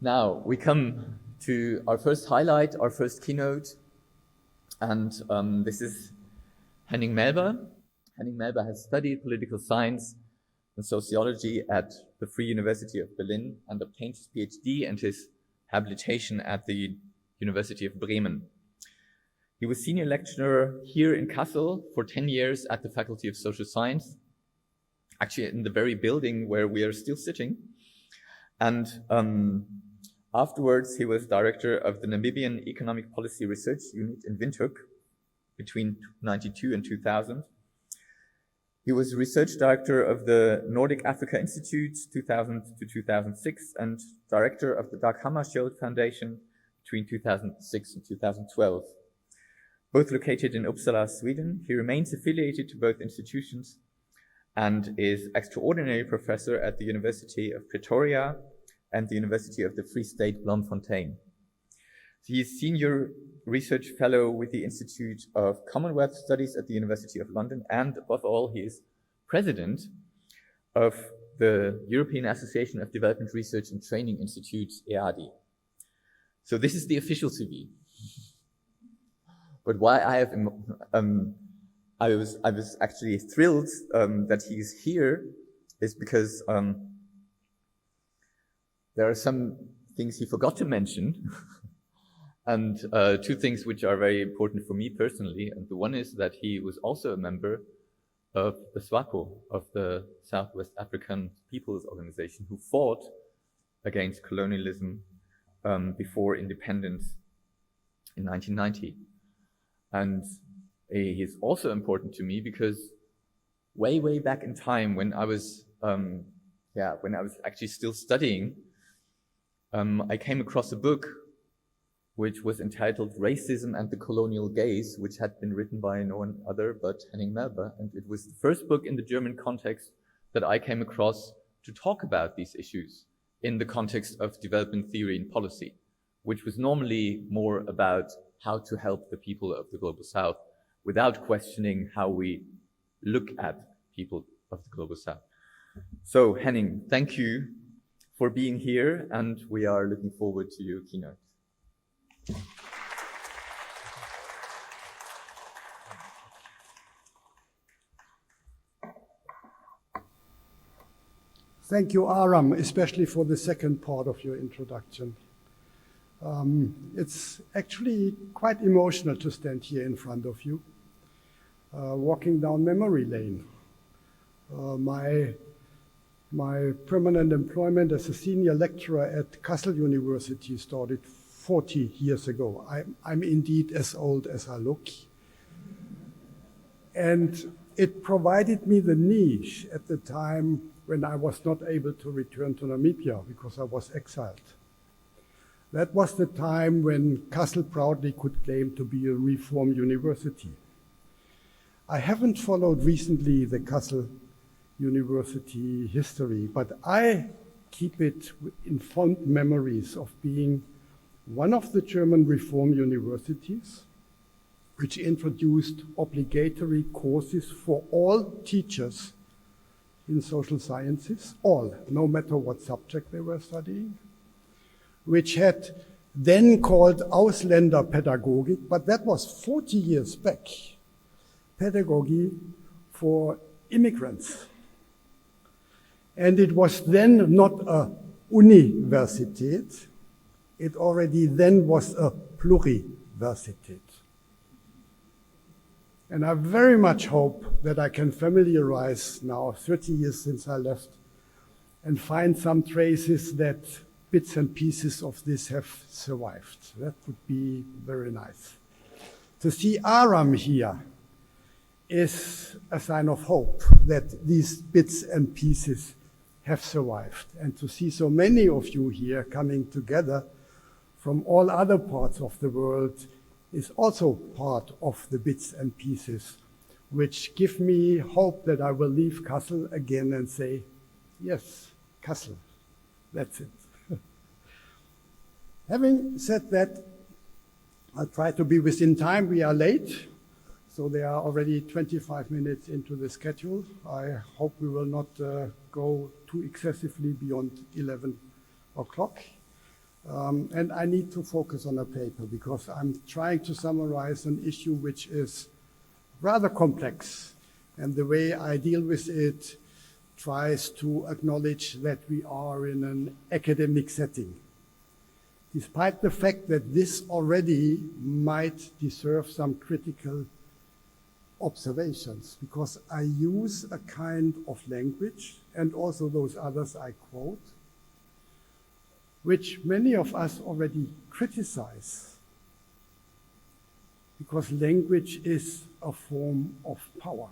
Now we come to our first highlight, our first keynote, and this is Henning Melber. Henning Melber has studied political science and sociology at the Free University of Berlin and obtained his PhD and his habilitation at the University of Bremen. He was senior lecturer here in Kassel for 10 years at the Faculty of Social Science, actually in the very building where we are still sitting. And afterwards, he was director of the Namibian Economic Policy Research Unit in Windhoek between 1992 and 2000. He was research director of the Nordic Africa Institute 2000 to 2006 and director of the Dag Hammarskjöld Foundation between 2006 and 2012. Both located in Uppsala, Sweden, he remains affiliated to both institutions and is extraordinary professor at the University of Pretoria and the University of the Free State Bloemfontein. He is senior research fellow with the Institute of Commonwealth Studies at the University of London, and above all, he is president of the European Association of Development Research and Training Institutes, EADI. So this is the official CV. But why I was actually thrilled that he's here is because there are some things he forgot to mention, and two things which are very important for me personally. And the one is that he was also a member of the SWAPO, of the Southwest African People's Organization, who fought against colonialism before independence in 1990. And he is also important to me because way back in time, when I was actually still studying, I came across a book which was entitled Racism and the Colonial Gaze, which had been written by no one other but Henning Melber. And it was the first book in the German context that I came across to talk about these issues in the context of development theory and policy, which was normally more about how to help the people of the Global South without questioning how we look at people of the Global South. So Henning, thank you for being here, and we are looking forward to your keynote. Thank you, Aram, especially for the second part of your introduction. It's actually quite emotional to stand here in front of you, walking down memory lane. My permanent employment as a senior lecturer at Kassel University started 40 years ago. I'm indeed as old as I look. And it provided me the niche at the time when I was not able to return to Namibia because I was exiled. That was the time when Kassel proudly could claim to be a reform university. I haven't followed recently the Kassel University history, but I keep it in fond memories of being one of the German reform universities which introduced obligatory courses for all teachers in social sciences, all, no matter what subject they were studying, which had then called Ausländerpädagogik, but that was 40 years back, pedagogy for immigrants. And it was then not a Universität, it already then was a Pluriversität. And I very much hope that I can familiarize now, 30 years since I left, and find some traces that bits and pieces of this have survived. That would be very nice. To see Aram here is a sign of hope that these bits and pieces have survived. And to see so many of you here coming together from all other parts of the world is also part of the bits and pieces, which give me hope that I will leave Kassel again and say, yes, Kassel, that's it. Having said that, I'll try to be within time. We are late, so they are already 25 minutes into the schedule. I hope we will not go too excessively beyond 11 o'clock. And I need to focus on a paper because I'm trying to summarize an issue which is rather complex. And the way I deal with it tries to acknowledge that we are in an academic setting. Despite the fact that this already might deserve some critical observations, because I use a kind of language, and also those others I quote, which many of us already criticize, because language is a form of power.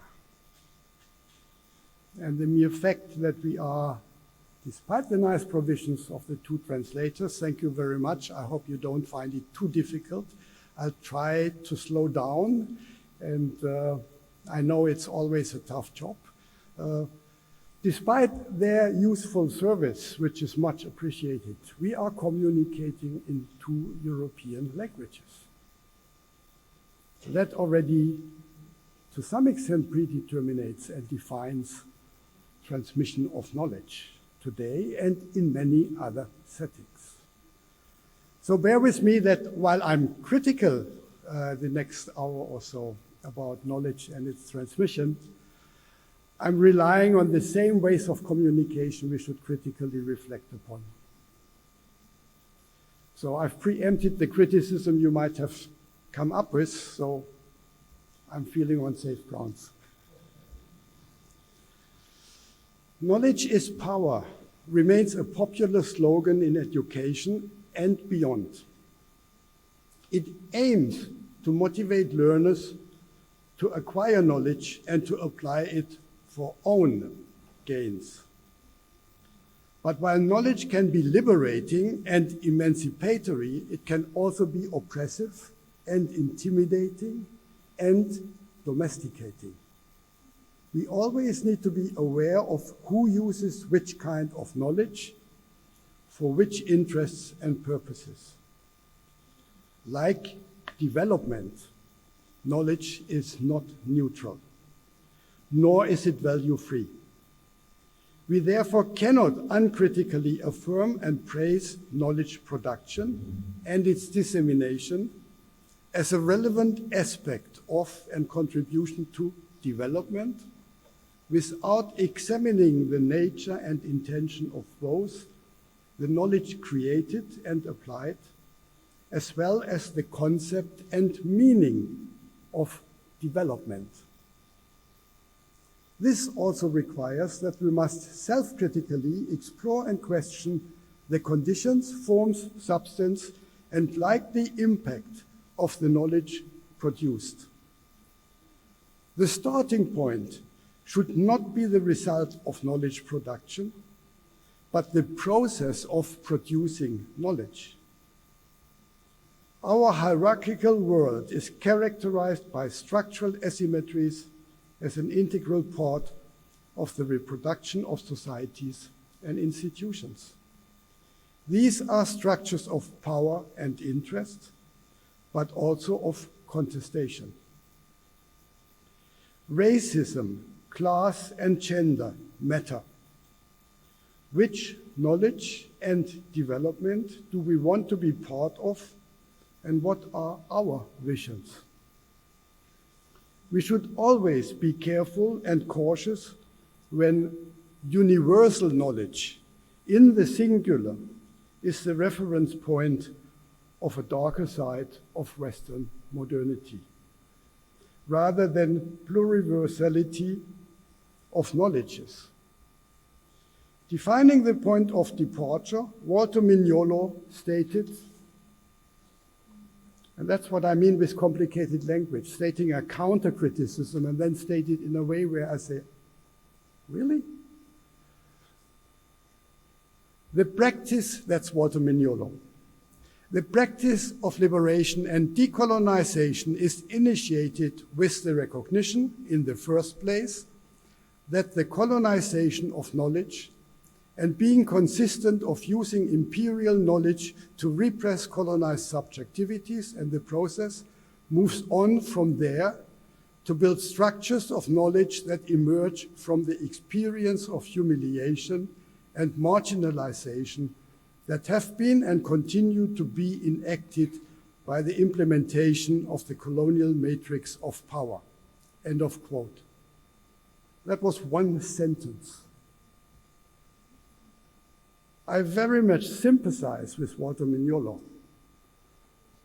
And the mere fact that we are, despite the nice provisions of the two translators, thank you very much, I hope you don't find it too difficult. I'll try to slow down, and I know it's always a tough job. Despite their useful service, which is much appreciated, we are communicating in two European languages. So that already, to some extent, predeterminates and defines transmission of knowledge today and in many other settings. So bear with me that while I'm critical the next hour or so about knowledge and its transmission, I'm relying on the same ways of communication we should critically reflect upon. So I've preempted the criticism you might have come up with, so I'm feeling on safe grounds. Knowledge is power remains a popular slogan in education and beyond. It aims to motivate learners to acquire knowledge and to apply it for own gains. But while knowledge can be liberating and emancipatory, it can also be oppressive and intimidating and domesticating. We always need to be aware of who uses which kind of knowledge for which interests and purposes. Like development, knowledge is not neutral, nor is it value-free. We therefore cannot uncritically affirm and praise knowledge production and its dissemination as a relevant aspect of and contribution to development without examining the nature and intention of both the knowledge created and applied, as well as the concept and meaning of development. This also requires that we must self-critically explore and question the conditions, forms, substance, and likely impact of the knowledge produced. The starting point should not be the result of knowledge production, but the process of producing knowledge. Our hierarchical world is characterized by structural asymmetries as an integral part of the reproduction of societies and institutions. These are structures of power and interest, but also of contestation. Racism, class, and gender matter. Which knowledge and development do we want to be part of, and what are our visions? We should always be careful and cautious when universal knowledge in the singular is the reference point of a darker side of Western modernity, rather than pluriversality of knowledges. Defining the point of departure, Walter Mignolo stated, and that's what I mean with complicated language, stating a counter-criticism and then state it in a way where I say, really? The practice, that's Walter Mignolo, the practice of liberation and decolonization is initiated with the recognition, in the first place, that the colonization of knowledge and being consistent of using imperial knowledge to repress colonized subjectivities, and the process moves on from there to build structures of knowledge that emerge from the experience of humiliation and marginalization that have been and continue to be enacted by the implementation of the colonial matrix of power. End of quote. That was one sentence. I very much sympathize with Walter Mignolo,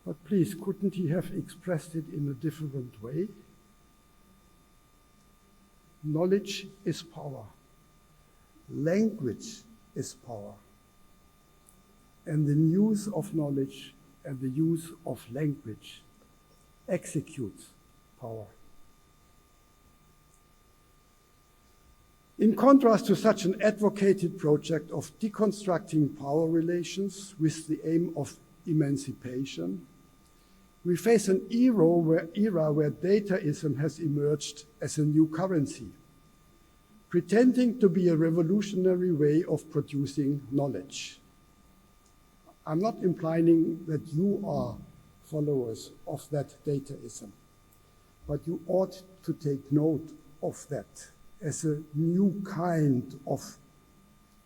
but please, couldn't he have expressed it in a different way? Knowledge is power. Language is power. And the use of knowledge and the use of language executes power. In contrast to such an advocated project of deconstructing power relations with the aim of emancipation, we face an era where dataism has emerged as a new currency, pretending to be a revolutionary way of producing knowledge. I'm not implying that you are followers of that dataism, but you ought to take note of that as a new kind of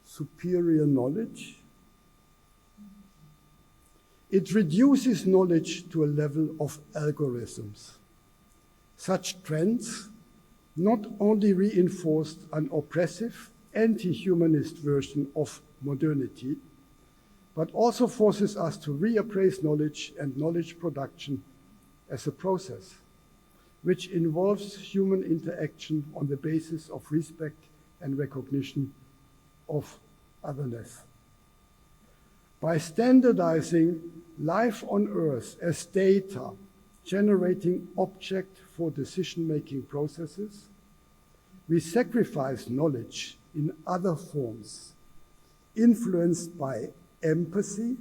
superior knowledge. It reduces knowledge to a level of algorithms. Such trends not only reinforced an oppressive, anti-humanist version of modernity, but also forces us to reappraise knowledge and knowledge production as a process, which involves human interaction on the basis of respect and recognition of otherness. By standardizing life on Earth as data, generating object for decision-making processes, we sacrifice knowledge in other forms, influenced by empathy,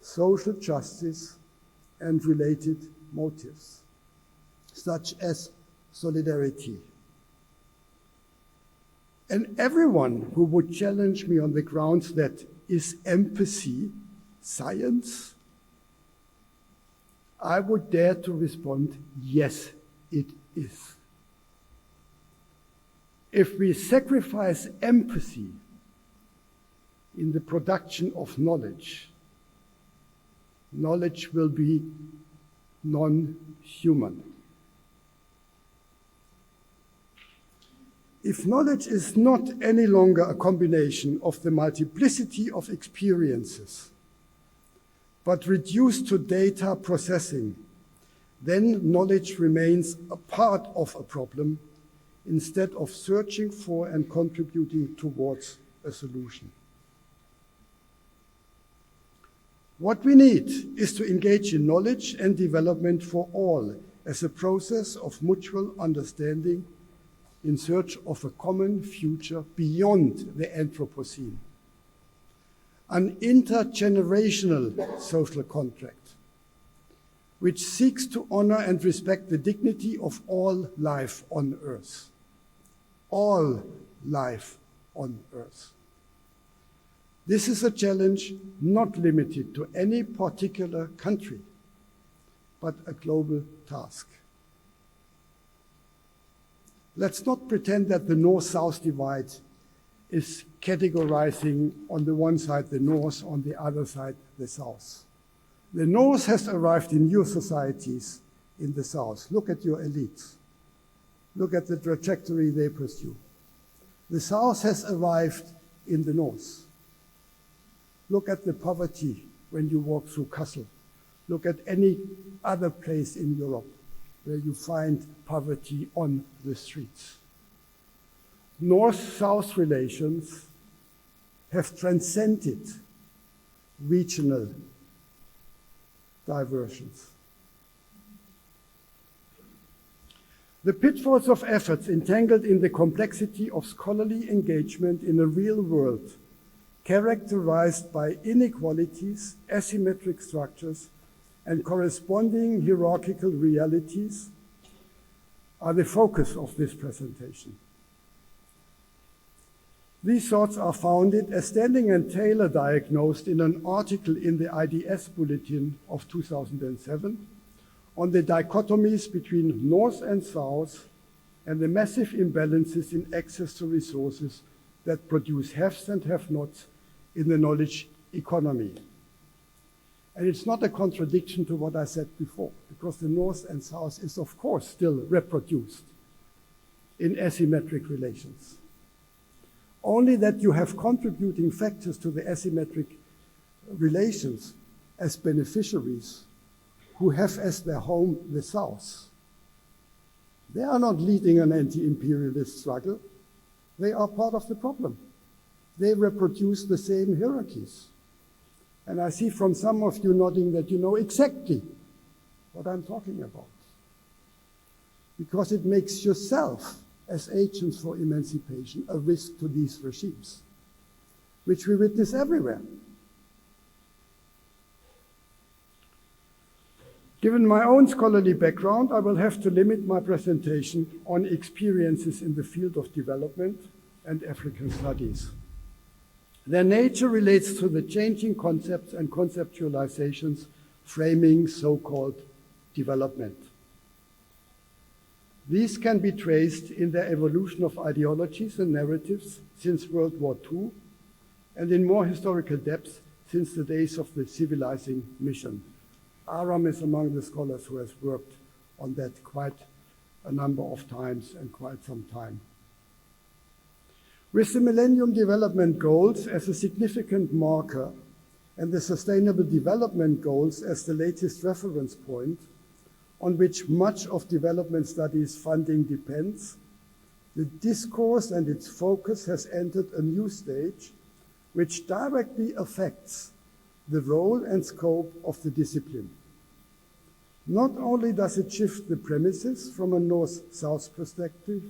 social justice, and related motives, such as solidarity. And everyone who would challenge me on the grounds that is empathy science, I would dare to respond, yes, it is. If we sacrifice empathy in the production of knowledge, knowledge will be non-human. If knowledge is not any longer a combination of the multiplicity of experiences, but reduced to data processing, then knowledge remains a part of a problem instead of searching for and contributing towards a solution. What we need is to engage in knowledge and development for all as a process of mutual understanding in search of a common future beyond the Anthropocene. An intergenerational social contract which seeks to honor and respect the dignity of all life on Earth. All life on Earth. This is a challenge not limited to any particular country, but a global task. Let's not pretend that the North-South divide is categorizing on the one side the North, on the other side the South. The North has arrived in your societies in the South. Look at your elites. Look at the trajectory they pursue. The South has arrived in the North. Look at the poverty when you walk through Kassel. Look at any other place in Europe where you find poverty on the streets. North-South relations have transcended regional diversions. The pitfalls of efforts entangled in the complexity of scholarly engagement in a real world, characterized by inequalities, asymmetric structures, and corresponding hierarchical realities, are the focus of this presentation. These thoughts are founded, as Standing and Taylor diagnosed in an article in the IDS Bulletin of 2007, on the dichotomies between North and South and the massive imbalances in access to resources that produce haves and have-nots in the knowledge economy. And it's not a contradiction to what I said before, because the North and South is, of course, still reproduced in asymmetric relations. Only that you have contributing factors to the asymmetric relations as beneficiaries who have as their home the South. They are not leading an anti-imperialist struggle. They are part of the problem. They reproduce the same hierarchies. And I see from some of you nodding that you know exactly what I'm talking about. Because it makes yourself, as agents for emancipation, a risk to these regimes, which we witness everywhere. Given my own scholarly background, I will have to limit my presentation on experiences in the field of development and African studies. Their nature relates to the changing concepts and conceptualizations framing so-called development. These can be traced in their evolution of ideologies and narratives since World War II, and in more historical depth since the days of the civilizing mission. Aram is among the scholars who has worked on that quite a number of times and quite some time. With the Millennium Development Goals as a significant marker and the Sustainable Development Goals as the latest reference point on which much of development studies funding depends, the discourse and its focus has entered a new stage which directly affects the role and scope of the discipline. Not only does it shift the premises from a North-South perspective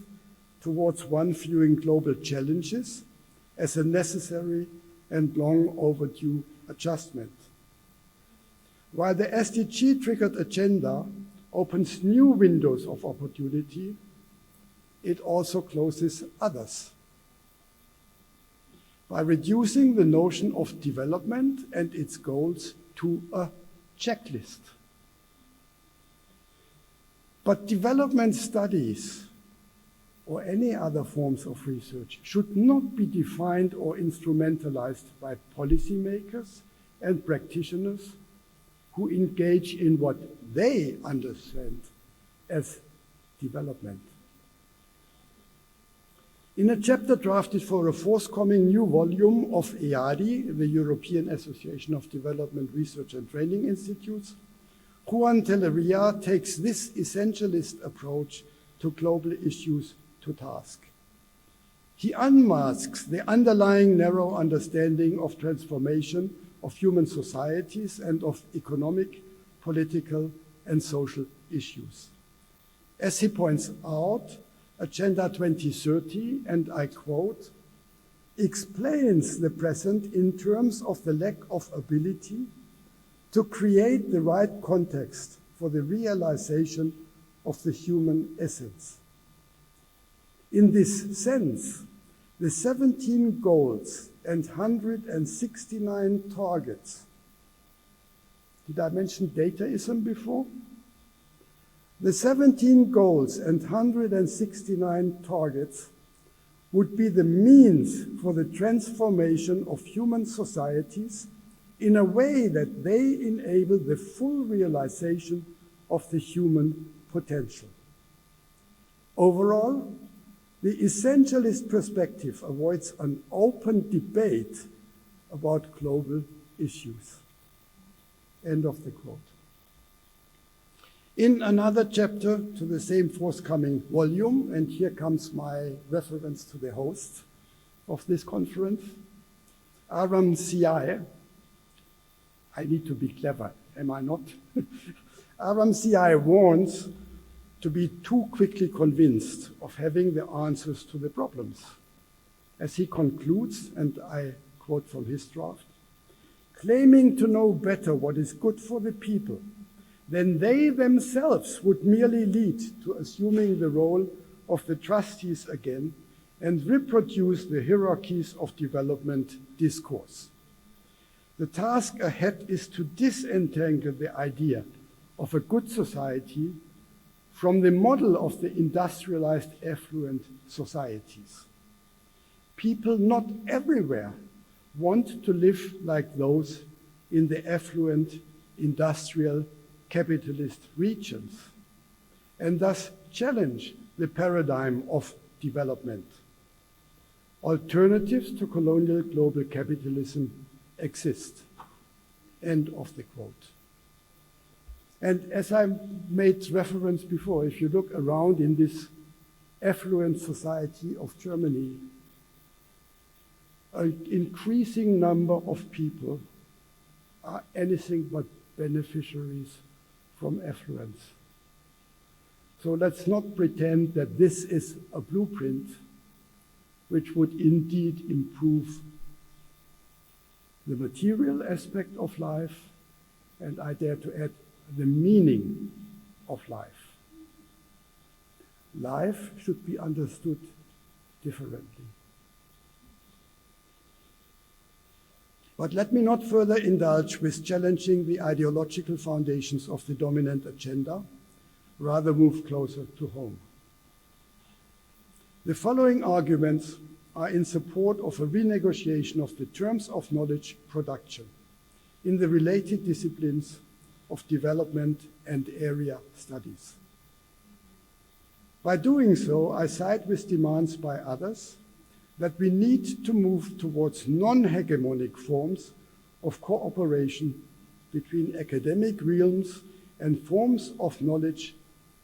towards one viewing global challenges as a necessary and long overdue adjustment. While the SDG-triggered agenda opens new windows of opportunity, it also closes others. By reducing the notion of development and its goals to a checklist. But development studies or any other forms of research should not be defined or instrumentalized by policymakers and practitioners who engage in what they understand as development. In a chapter drafted for a forthcoming new volume of EADI, the European Association of Development Research and Training Institutes, Juan Telleria takes this essentialist approach to global issues to task. He unmasks the underlying narrow understanding of transformation of human societies and of economic, political, and social issues. As he points out, Agenda 2030, and I quote, explains the present in terms of the lack of ability to create the right context for the realization of the human essence. In this sense, the 17 goals and 169 targets. Did I mention dataism before? The 17 goals and 169 targets would be the means for the transformation of human societies in a way that they enable the full realization of the human potential. Overall, the essentialist perspective avoids an open debate about global issues. End of the quote. In another chapter to the same forthcoming volume, and here comes my reference to the host of this conference, Aram Siai. I need to be clever, am I not? Aram Siai warns to be too quickly convinced of having the answers to the problems. As he concludes, and I quote from his draft, claiming to know better what is good for the people, then they themselves would merely lead to assuming the role of the trustees again and reproduce the hierarchies of development discourse. The task ahead is to disentangle the idea of a good society from the model of the industrialized affluent societies. People not everywhere want to live like those in the affluent, industrial, capitalist regions, and thus challenge the paradigm of development. Alternatives to colonial global capitalism exist. End of the quote. And as I made reference before, if you look around in this affluent society of Germany, an increasing number of people are anything but beneficiaries from affluence. So let's not pretend that this is a blueprint which would indeed improve the material aspect of life, and I dare to add the meaning of life. Life should be understood differently. But let me not further indulge with challenging the ideological foundations of the dominant agenda, rather move closer to home. The following arguments are in support of a renegotiation of the terms of knowledge production in the related disciplines of development and area studies. By doing so, I side with demands by others that we need to move towards non-hegemonic forms of cooperation between academic realms and forms of knowledge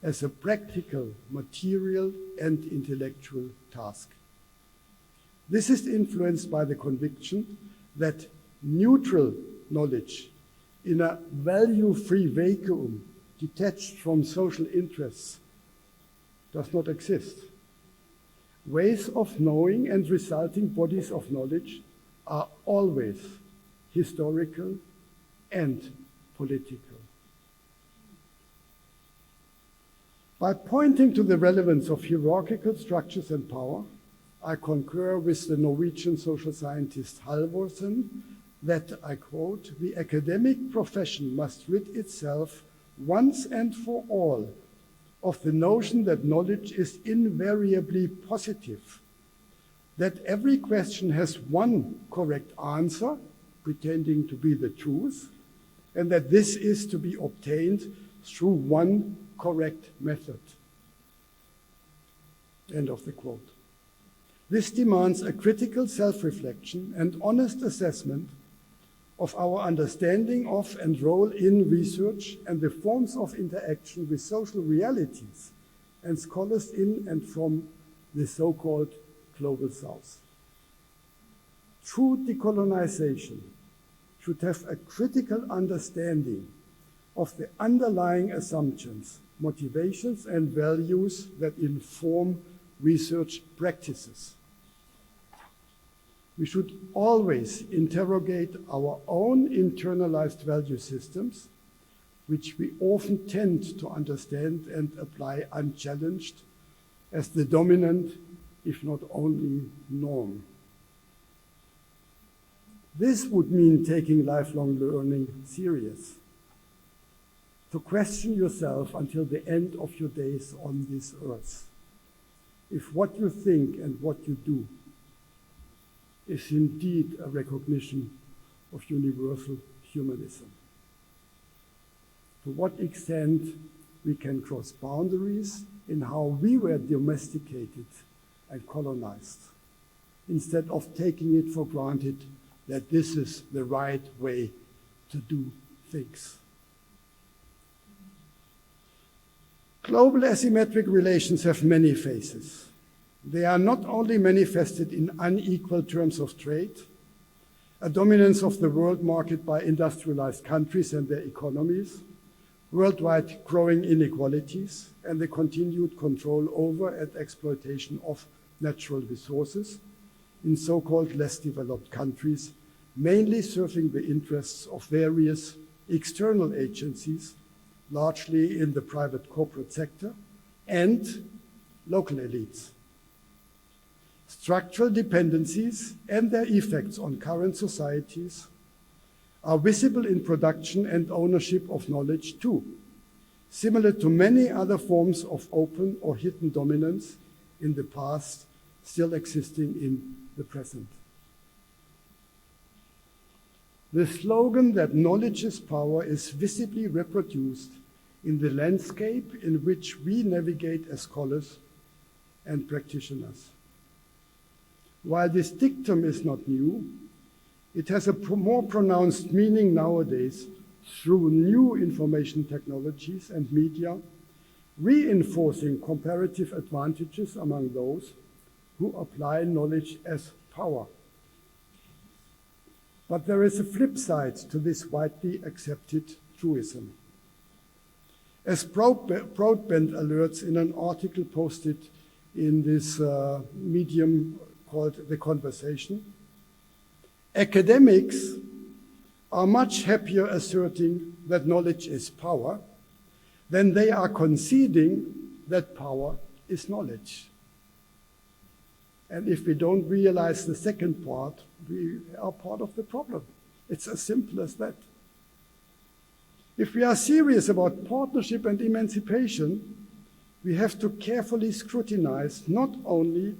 as a practical, material, and intellectual task. This is influenced by the conviction that neutral knowledge in a value-free vacuum detached from social interests does not exist. Ways of knowing and resulting bodies of knowledge are always historical and political. By pointing to the relevance of hierarchical structures and power, I concur with the Norwegian social scientist Halvorsen that, I quote, "The academic profession must rid itself once and for all of the notion that knowledge is invariably positive, that every question has one correct answer, pretending to be the truth, and that this is to be obtained through one correct method." End of the quote. This demands a critical self-reflection and honest assessment of our understanding of and role in research and the forms of interaction with social realities and scholars in and from the so-called Global South. True decolonization should have a critical understanding of the underlying assumptions, motivations, and values that inform research practices. We should always interrogate our own internalized value systems, which we often tend to understand and apply unchallenged as the dominant, if not only, norm. This would mean taking lifelong learning serious, to question yourself until the end of your days on this earth, if what you think and what you do is indeed a recognition of universal humanism. To what extent we can cross boundaries in how we were domesticated and colonized, instead of taking it for granted that this is the right way to do things. Global asymmetric relations have many faces. They are not only manifested in unequal terms of trade, a dominance of the world market by industrialized countries and their economies, worldwide growing inequalities, and the continued control over and exploitation of natural resources in so-called less developed countries, mainly serving the interests of various external agencies, largely in the private corporate sector, and local elites. Structural dependencies and their effects on current societies are visible in production and ownership of knowledge too, similar to many other forms of open or hidden dominance in the past, still existing in the present. The slogan that knowledge is power is visibly reproduced in the landscape in which we navigate as scholars and practitioners. While this dictum is not new, it has a more pronounced meaning nowadays through new information technologies and media, reinforcing comparative advantages among those who apply knowledge as power. But there is a flip side to this widely accepted truism. As Broadbent alerts in an article posted in this medium called The Conversation, academics are much happier asserting that knowledge is power than they are conceding that power is knowledge. And if we don't realize the second part, we are part of the problem. It's as simple as that. If we are serious about partnership and emancipation, we have to carefully scrutinize not only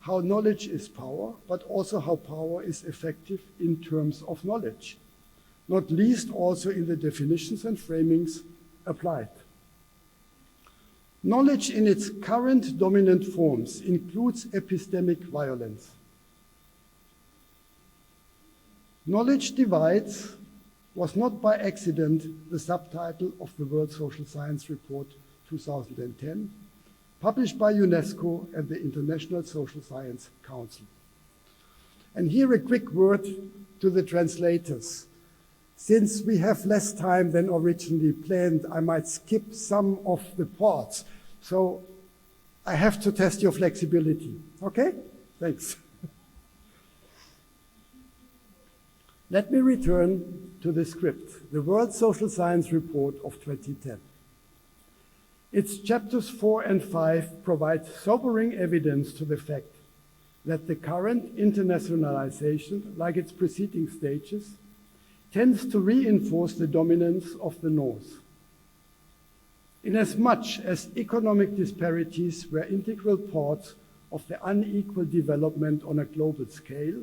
how knowledge is power, but also how power is effective in terms of knowledge, not least also in the definitions and framings applied. Knowledge in its current dominant forms includes epistemic violence. Knowledge divides was not by accident the subtitle of the World Social Science Report 2010, published by UNESCO and the International Social Science Council. And here a quick word to the translators. Since we have less time than originally planned, I might skip some of the parts. So I have to test your flexibility. Okay? Thanks. Let me return to the script, the World Social Science Report of 2010. Its chapters 4 and 5 provide sobering evidence to the fact that the current internationalization, like its preceding stages, tends to reinforce the dominance of the North. Inasmuch as economic disparities were integral parts of the unequal development on a global scale,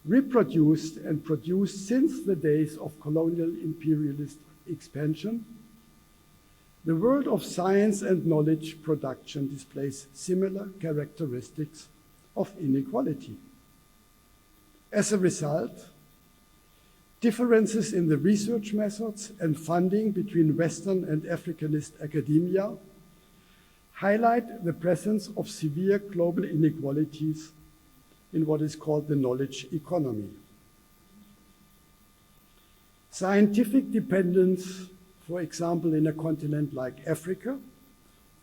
reproduced and produced since the days of colonial imperialist expansion, the world of science and knowledge production displays similar characteristics of inequality. As a result, differences in the research methods and funding between Western and Africanist academia highlight the presence of severe global inequalities in what is called the knowledge economy. Scientific dependence, for example, in a continent like Africa,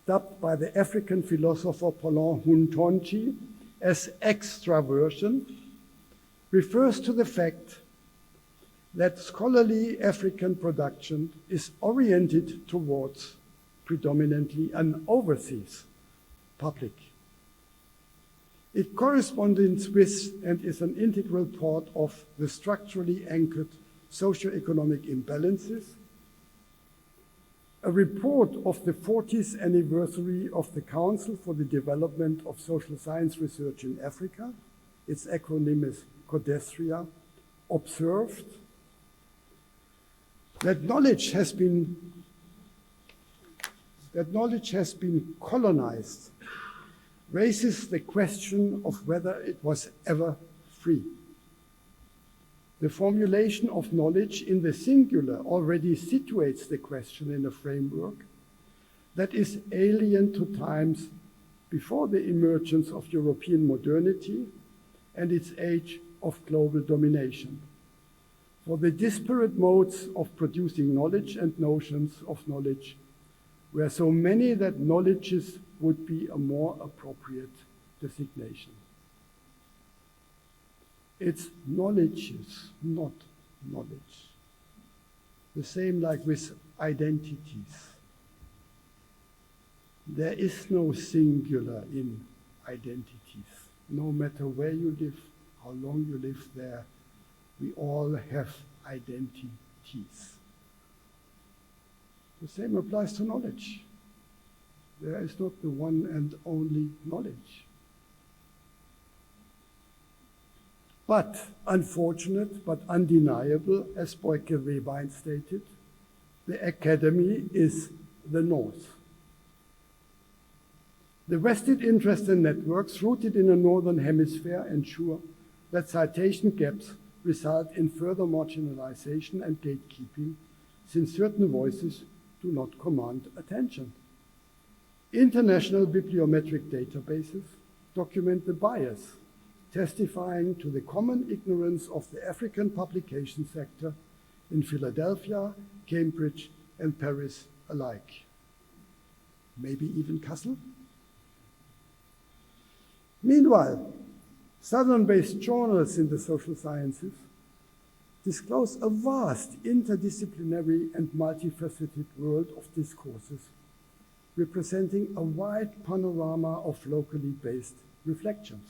dubbed by the African philosopher Paulin Huntonji as extraversion, refers to the fact that scholarly African production is oriented towards predominantly an overseas public. It corresponds with and is an integral part of the structurally anchored socio-economic imbalances. A report of the 40th anniversary of the Council for the Development of Social Science Research in Africa, its acronym is CODESRIA, observed that knowledge has been colonized, raises the question of whether it was ever free. The formulation of knowledge in the singular already situates the question in a framework that is alien to times before the emergence of European modernity and its age of global domination. For the disparate modes of producing knowledge and notions of knowledge were so many that knowledges would be a more appropriate designation. It's knowledges, not knowledge. The same like with identities. There is no singular in identities. No matter where you live, how long you live there, we all have identities. The same applies to knowledge. There is not the one and only knowledge. But unfortunate, but undeniable, as Boyke Webein stated, the academy is the North. The vested interest and networks rooted in the Northern Hemisphere ensure that citation gaps result in further marginalization and gatekeeping, since certain voices do not command attention. International bibliometric databases document the bias, testifying to the common ignorance of the African publication sector in Philadelphia, Cambridge, and Paris alike. Maybe even Kassel? Meanwhile, Southern-based journals in the social sciences disclose a vast interdisciplinary and multifaceted world of discourses, representing a wide panorama of locally based reflections.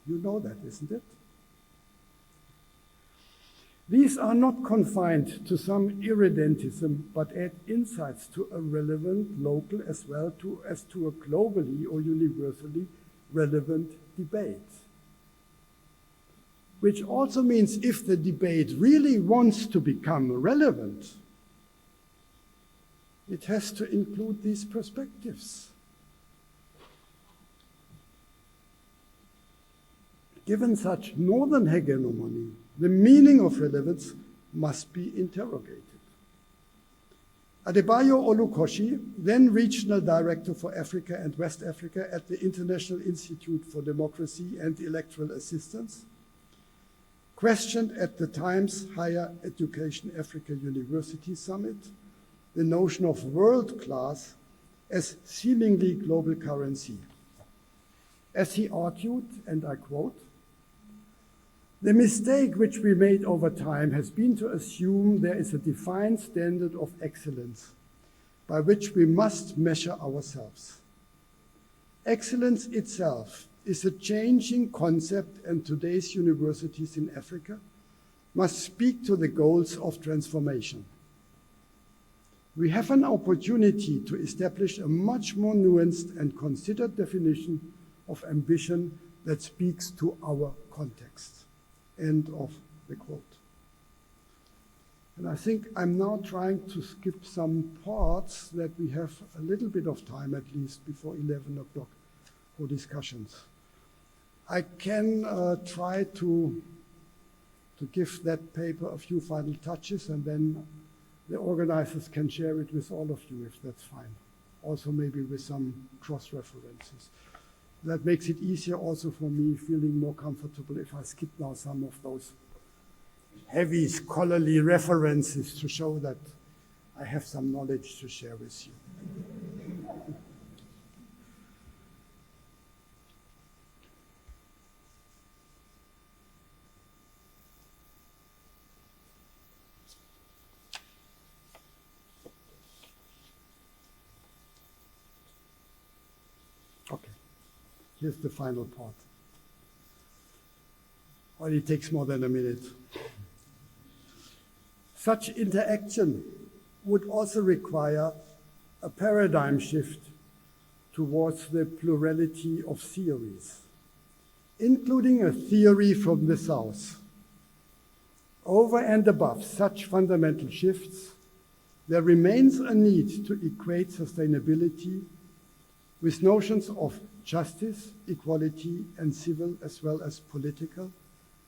You know that, isn't it? These are not confined to some irredentism, but add insights to a relevant local as well as to a globally or universally relevant debate. Which also means if the debate really wants to become relevant, it has to include these perspectives. Given such northern hegemony, the meaning of relevance must be interrogated. Adebayo Olukoshi, then Regional Director for Africa and West Africa at the International Institute for Democracy and Electoral Assistance, questioned at the Times Higher Education Africa University Summit the notion of world class as seemingly global currency. As he argued, and I quote, "The mistake which we made over time has been to assume there is a defined standard of excellence by which we must measure ourselves. Excellence itself is a changing concept, and today's universities in Africa must speak to the goals of transformation. We have an opportunity to establish a much more nuanced and considered definition of ambition that speaks to our context." End of the quote. And I think I'm now trying to skip some parts that we have a little bit of time at least before 11 o'clock for discussions. I can try to give that paper a few final touches, and then the organizers can share it with all of you if that's fine. Also maybe with some cross-references. That makes it easier also for me, feeling more comfortable if I skip now some of those heavy scholarly references to show that I have some knowledge to share with you. Okay, here's the final part. Only takes more than a minute. Such interaction would also require a paradigm shift towards the plurality of theories, including a theory from the South. Over and above such fundamental shifts, there remains a need to equate sustainability with notions of justice, equality, and civil as well as political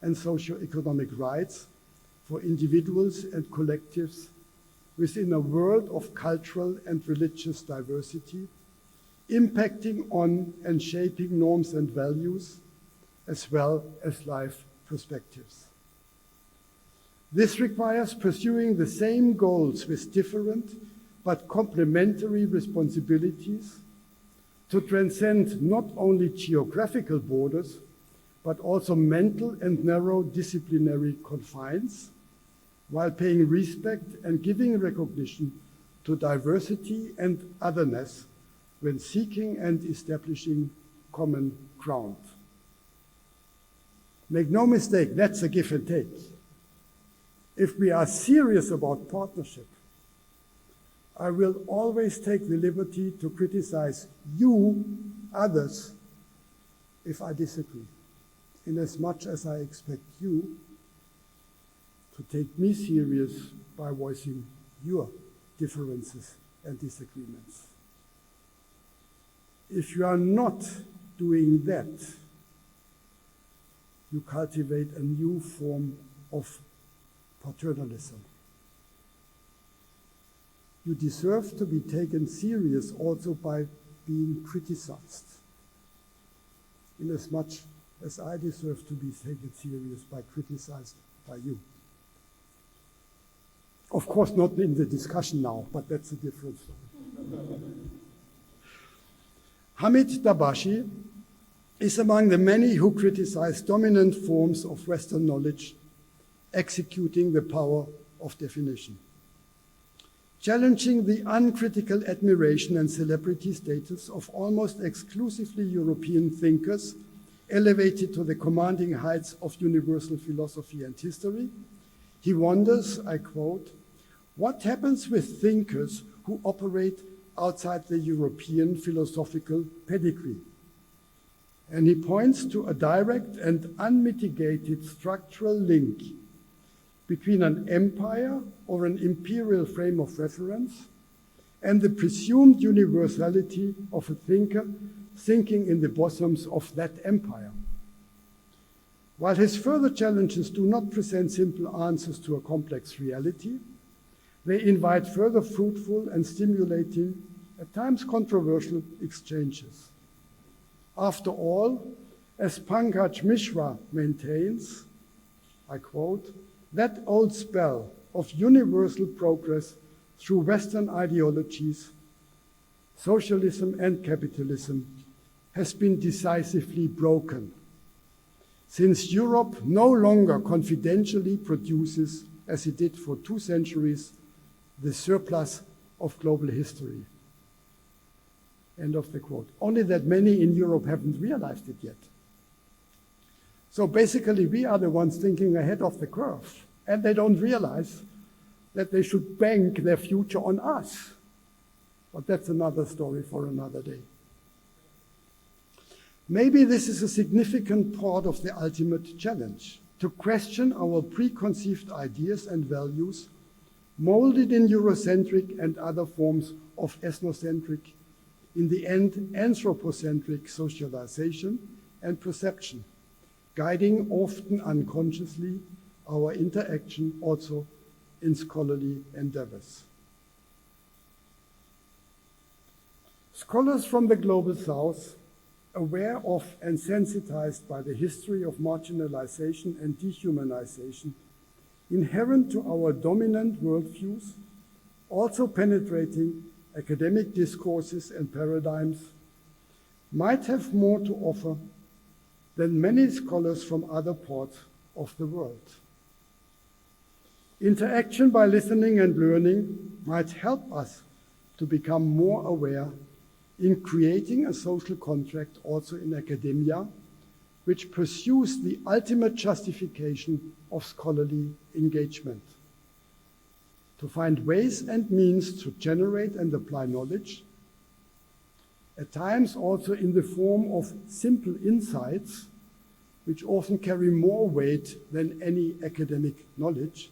and socio-economic rights for individuals and collectives within a world of cultural and religious diversity, impacting on and shaping norms and values, as well as life perspectives. This requires pursuing the same goals with different but complementary responsibilities to transcend not only geographical borders, but also mental and narrow disciplinary confines, while paying respect and giving recognition to diversity and otherness when seeking and establishing common ground. Make no mistake, that's a give and take. If we are serious about partnership, I will always take the liberty to criticize you, others, if I disagree. inasmuch as I expect you to take me serious by voicing your differences and disagreements. If you are not doing that, you cultivate a new form of paternalism. You deserve to be taken serious also by being criticized, inasmuch as I deserve to be taken serious by criticized by you. Of course, not in the discussion now, but that's a different story. Hamid Dabashi is among the many who criticize dominant forms of Western knowledge, executing the power of definition, challenging the uncritical admiration and celebrity status of almost exclusively European thinkers elevated to the commanding heights of universal philosophy and history. He wonders, I quote, "What happens with thinkers who operate outside the European philosophical pedigree?" And he points to a direct and unmitigated structural link between an empire or an imperial frame of reference and the presumed universality of a thinker thinking in the bosoms of that empire. While his further challenges do not present simple answers to a complex reality, they invite further fruitful and stimulating, at times controversial, exchanges. After all, as Pankaj Mishra maintains, I quote, "That old spell of universal progress through Western ideologies, socialism and capitalism, has been decisively broken, since Europe no longer confidentially produces, as it did for 2 centuries, the surplus of global history." End of the quote. Only that many in Europe haven't realized it yet. So basically, we are the ones thinking ahead of the curve, and they don't realize that they should bank their future on us. But that's another story for another day. Maybe this is a significant part of the ultimate challenge, to question our preconceived ideas and values molded in Eurocentric and other forms of ethnocentric, in the end anthropocentric socialization and perception, guiding often unconsciously our interaction also in scholarly endeavors. Scholars from the Global South, aware of and sensitized by the history of marginalization and dehumanization inherent to our dominant worldviews, also penetrating academic discourses and paradigms, might have more to offer than many scholars from other parts of the world. Interaction by listening and learning might help us to become more aware in creating a social contract also in academia, which pursues the ultimate justification of scholarly engagement, to find ways and means to generate and apply knowledge, at times also in the form of simple insights, which often carry more weight than any academic knowledge,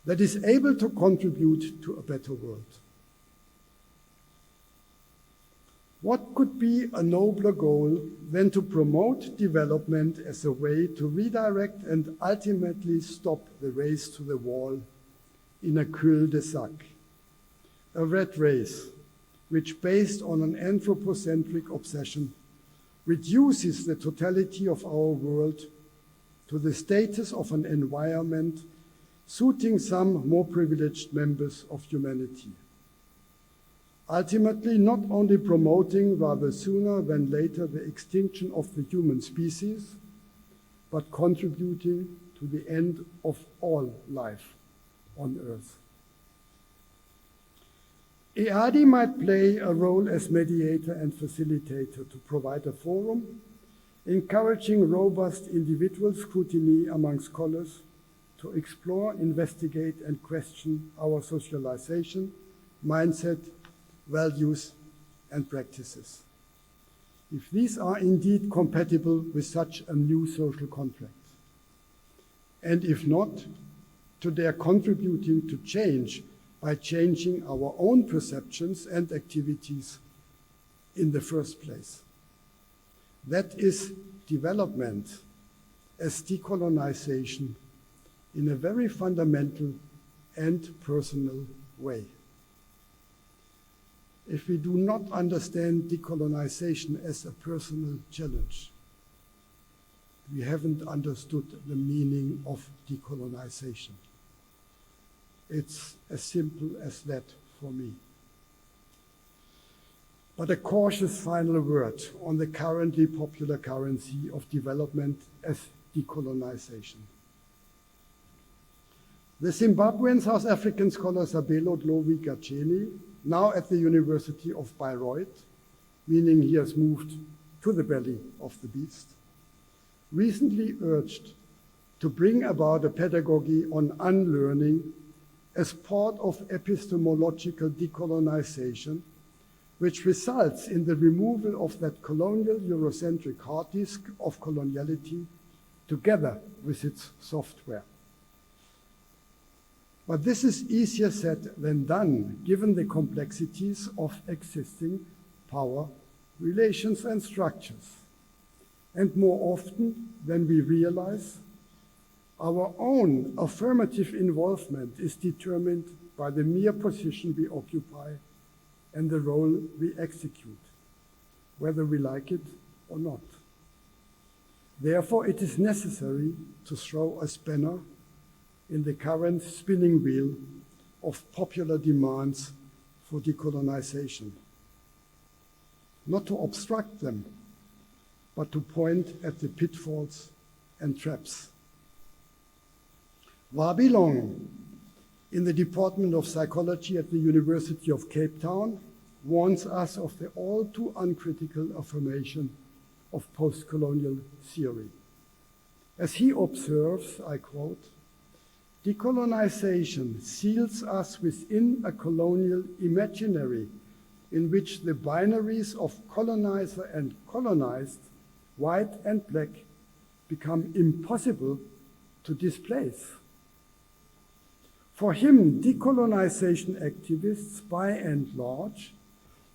that is able to contribute to a better world. What could be a nobler goal than to promote development as a way to redirect and ultimately stop the race to the wall in a cul-de-sac, a rat race which, based on an anthropocentric obsession, reduces the totality of our world to the status of an environment suiting some more privileged members of humanity, ultimately not only promoting rather sooner than later the extinction of the human species, but contributing to the end of all life on Earth. EADI might play a role as mediator and facilitator to provide a forum, encouraging robust individual scrutiny among scholars to explore, investigate, and question our socialization, mindset, values, and practices. if these are indeed compatible with such a new social contract. And if not, to their contributing to change by changing our own perceptions and activities in the first place. That is development as decolonization in a very fundamental and personal way. If we do not understand decolonization as a personal challenge, we haven't understood the meaning of decolonization. It's as simple as that for me. But a cautious final word on the currently popular currency of development as decolonization. The Zimbabwean South African scholar Sabelo Dlovi-Gacheni, now at the University of Bayreuth, meaning he has moved to the belly of the beast, recently urged to bring about a pedagogy on unlearning as part of epistemological decolonization, which results in the removal of that colonial Eurocentric hard disk of coloniality together with its software. But this is easier said than done, given the complexities of existing power relations and structures. And more often than we realize, our own affirmative involvement is determined by the mere position we occupy and the role we execute, whether we like it or not. Therefore, it is necessary to throw a spanner in the current spinning wheel of popular demands for decolonization. Not to obstruct them, but to point at the pitfalls and traps. Wabilong, in the Department of Psychology at the University of Cape Town, warns us of the all too uncritical affirmation of post-colonial theory. As he observes, I quote, "Decolonization seals us within a colonial imaginary in which the binaries of colonizer and colonized, white and black, become impossible to displace." For him, decolonization activists, by and large,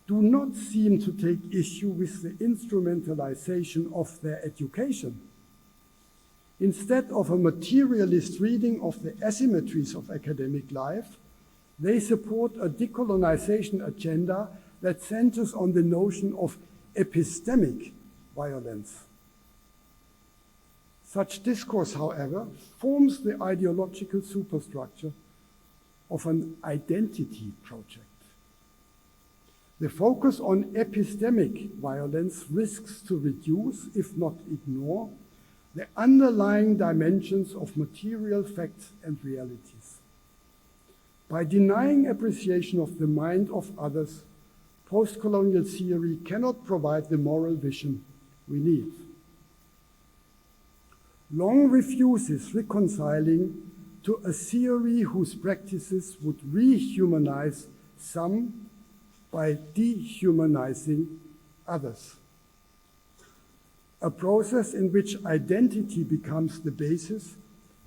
do not seem to take issue with the instrumentalization of their education. Instead of a materialist reading of the asymmetries of academic life, they support a decolonization agenda that centers on the notion of epistemic violence. Such discourse, however, forms the ideological superstructure of an identity project. The focus on epistemic violence risks to reduce, if not ignore, the underlying dimensions of material facts and realities. By denying appreciation of the mind of others, post-colonial theory cannot provide the moral vision we need. Long refuses reconciling to a theory whose practices would rehumanize some by dehumanizing others. A process in which identity becomes the basis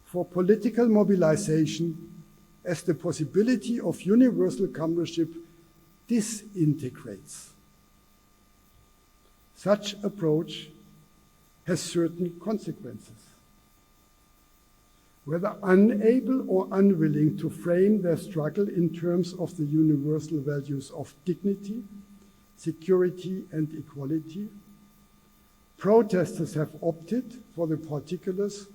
for political mobilization as the possibility of universal comradeship disintegrates. Such approach has certain consequences. Whether unable or unwilling to frame their struggle in terms of the universal values of dignity, security, and equality, protesters have opted for the particulars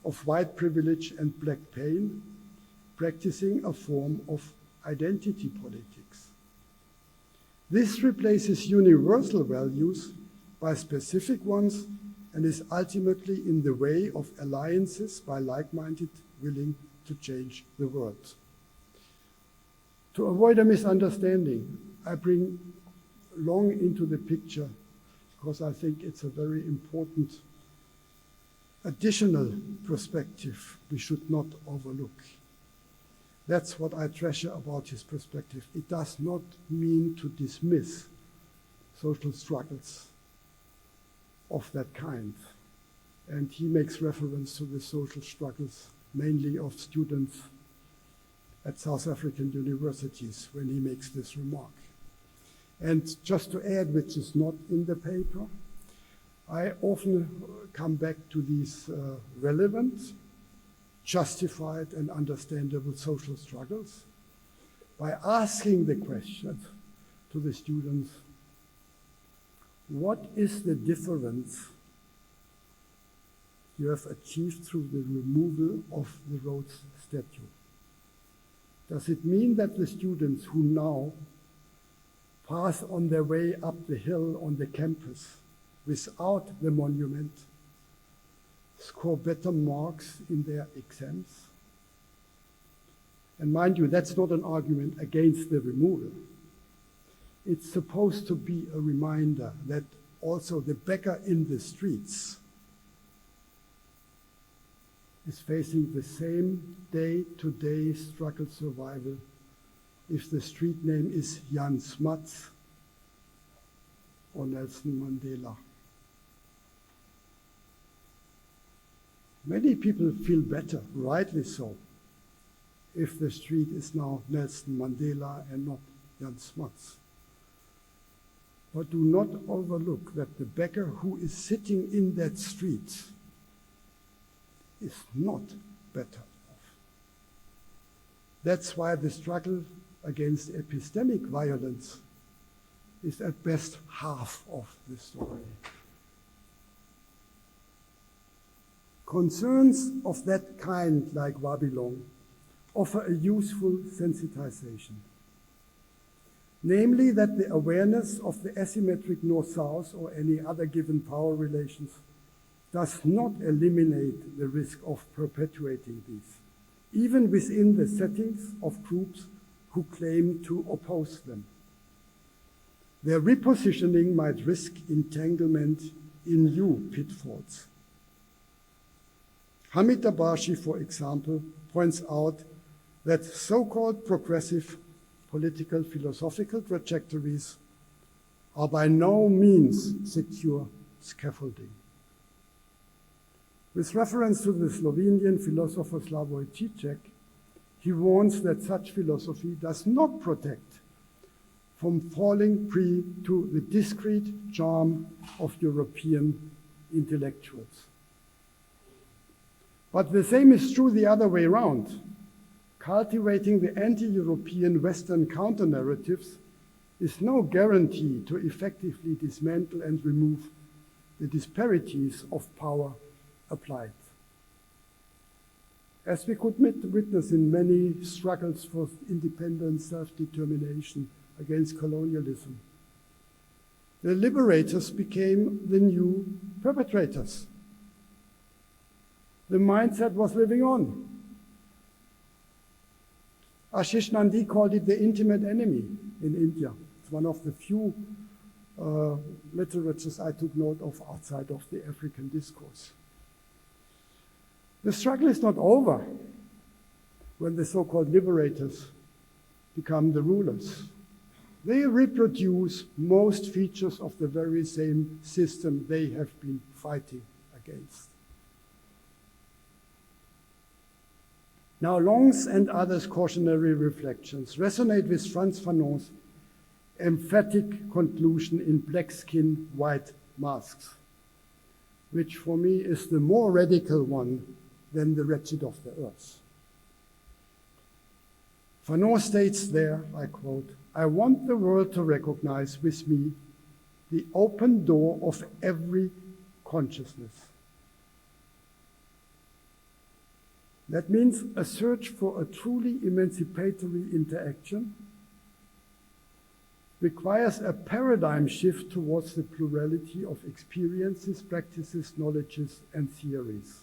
of white privilege and black pain, practicing a form of identity politics. This replaces universal values by specific ones and is ultimately in the way of alliances by like-minded willing to change the world. To avoid a misunderstanding, I bring Long into the picture because I think it's a very important additional perspective we should not overlook. That's what I treasure about his perspective. It does not mean to dismiss social struggles of that kind. And he makes reference to the social struggles, mainly of students at South African universities when he makes this remark. And just to add, which is not in the paper, I often come back to these relevant, justified, and understandable social struggles by asking the question to the students, what is the difference you have achieved through the removal of the Rhodes statue? Does it mean that the students who now pass on their way up the hill on the campus without the monument score better marks in their exams? And mind you, that's not an argument against the removal. It's supposed to be a reminder that also the beggar in the streets is facing the same day-to-day struggle survival if the street name is Jan Smuts or Nelson Mandela. Many people feel better, rightly so, if the street is now Nelson Mandela and not Jan Smuts. But do not overlook that the beggar who is sitting in that street is not better off. That's why the struggle against epistemic violence is at best half of the story. Concerns of that kind, like Wabilong, offer a useful sensitization. Namely, that the awareness of the asymmetric north-south or any other given power relations does not eliminate the risk of perpetuating these, even within the settings of groups who claim to oppose them. Their repositioning might risk entanglement in new pitfalls. Hamid Dabashi, for example, points out that so-called progressive political philosophical trajectories are by no means secure scaffolding. With reference to the Slovenian philosopher Slavoj Žižek, he warns that such philosophy does not protect from falling prey to the discreet charm of European intellectuals. But the same is true the other way around. Cultivating the anti-European Western counter-narratives is no guarantee to effectively dismantle and remove the disparities of power applied. As we could witness in many struggles for independent self-determination against colonialism, the liberators became the new perpetrators. The mindset was living on. Ashish Nandi called it the intimate enemy in India. It's one of the few literatures I took note of outside of the African discourse. The struggle is not over when the so-called liberators become the rulers. They reproduce most features of the very same system they have been fighting against. Now, Long's and others' cautionary reflections resonate with Frantz Fanon's emphatic conclusion in Black Skin, White Masks, which for me is the more radical one than the wretched of the earth. Fanon states there, I quote, "I want the world to recognize with me the open door of every consciousness." That means a search for a truly emancipatory interaction requires a paradigm shift towards the plurality of experiences, practices, knowledges, and theories.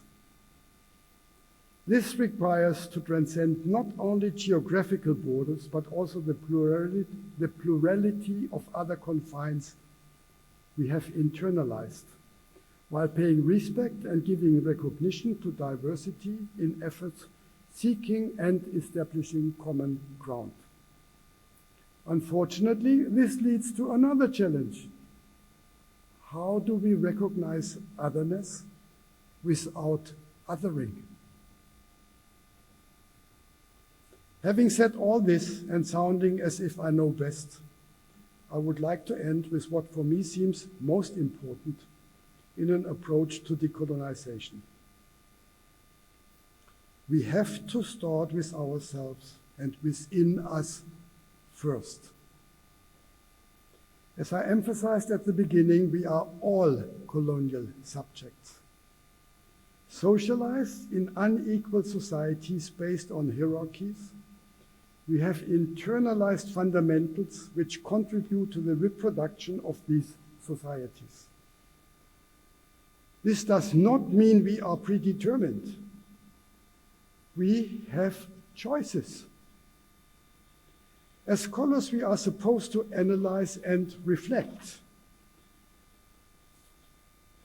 This requires to transcend not only geographical borders, but also the plurality of other confines we have internalized, while paying respect and giving recognition to diversity in efforts seeking and establishing common ground. Unfortunately, this leads to another challenge. How do we recognize otherness without othering? Having said all this and sounding as if I know best, I would like to end with what for me seems most important in an approach to decolonization. We have to start with ourselves and within us first. As I emphasized at the beginning, we are all colonial subjects. Socialized in unequal societies based on hierarchies, we have internalized fundamentals which contribute to the reproduction of these societies. This does not mean we are predetermined. We have choices. As scholars, we are supposed to analyze and reflect.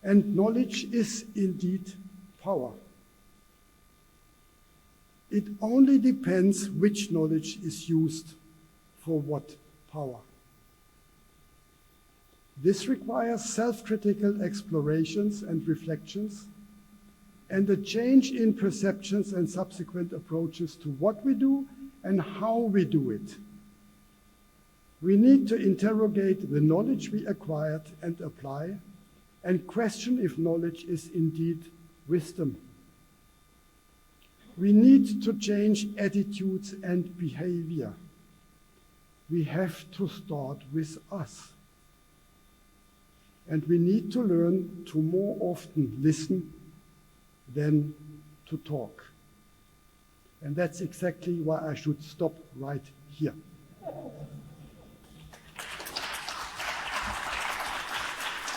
And knowledge is indeed power. It only depends which knowledge is used for what power. This requires self-critical explorations and reflections, and a change in perceptions and subsequent approaches to what we do and how we do it. We need to interrogate the knowledge we acquired and apply, and question if knowledge is indeed wisdom. We need to change attitudes and behavior. We have to start with us. And we need to learn to more often listen than to talk. And that's exactly why I should stop right here.